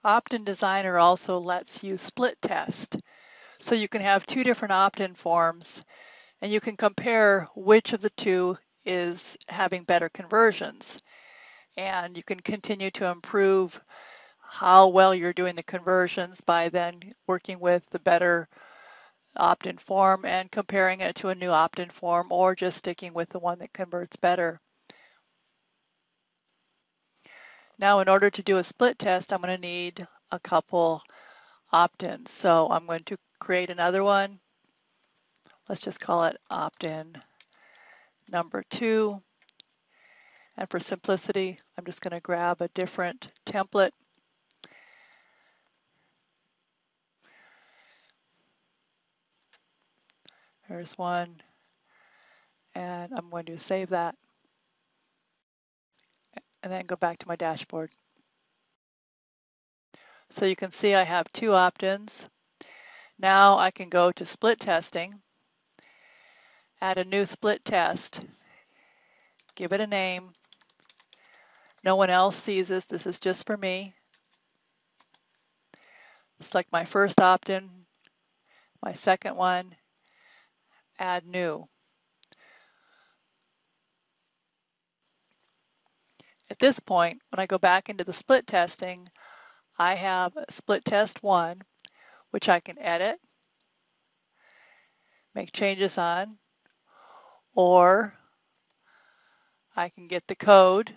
Optin Designer also lets you split test. So you can have two different opt-in forms and you can compare which of the two is having better conversions. And you can continue to improve how well you're doing the conversions by then working with the better opt-in form and comparing it to a new opt-in form, or just sticking with the one that converts better. Now, in order to do a split test, I'm going to need a couple opt-ins. So I'm going to create another one. Let's just call it opt-in number 2. And for simplicity, I'm just going to grab a different template. There's one. And I'm going to save that. And then go back to my dashboard. So you can see I have two opt-ins. Now I can go to split testing, add a new split test, give it a name. No one else sees this. This is just for me. Select my first opt-in, my second one, add new. At this point, when I go back into the split testing, I have split test 1, which I can edit, make changes on, or I can get the code.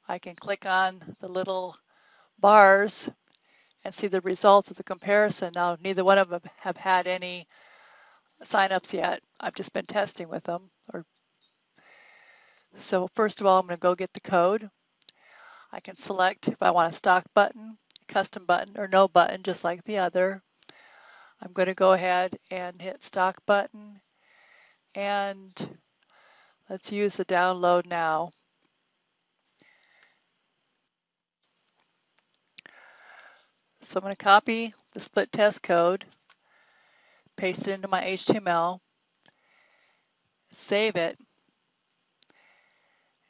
I can click on the little bars and see the results of the comparison. Now, neither one of them have had any signups yet. I've just been testing with them. So first of all, I'm going to go get the code. I can select if I want a stock button, custom button, or no button, just like the other. I'm going to go ahead and hit stock button, and let's use the download now. So I'm going to copy the split test code, paste it into my HTML, save it,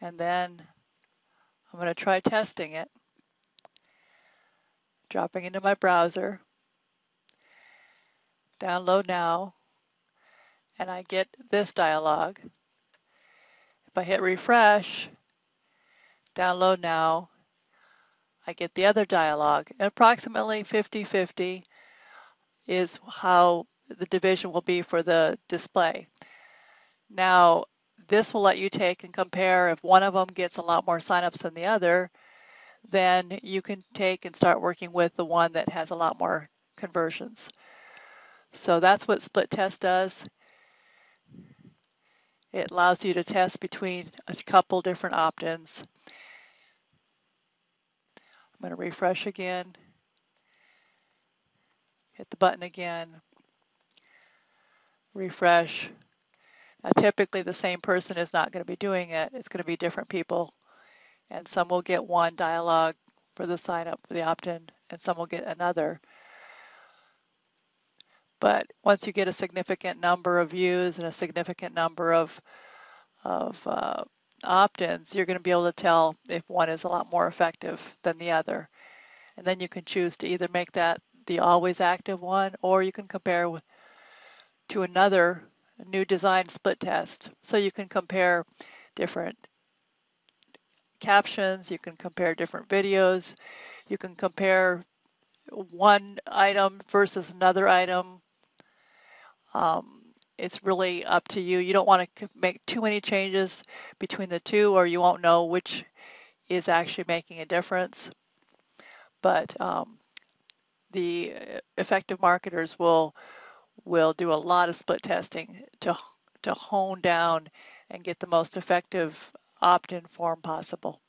and then I'm going to try testing it. Dropping into my browser, download now, and I get this dialog. If I hit refresh, download now, I get the other dialog. Approximately 50-50 is how the division will be for the display. Now, this will let you take and compare. If one of them gets a lot more signups than the other, then you can take and start working with the one that has a lot more conversions. So that's what split test does. It allows you to test between a couple different opt-ins. I'm going to refresh again, hit the button again, refresh. Now, typically the same person is not going to be doing it. It's going to be different people, and some will get one dialog for the sign up for the opt-in, and some will get another. But once you get a significant number of views and a significant number of opt-ins, you're going to be able to tell if one is a lot more effective than the other. And then you can choose to either make that the always active one, or you can compare to another new design split test. So you can compare different captions, you can compare different videos, you can compare one item versus another item. It's really up to you. You don't want to make too many changes between the two, or you won't know which is actually making a difference. But the effective marketers will do a lot of split testing to hone down and get the most effective opt-in form possible.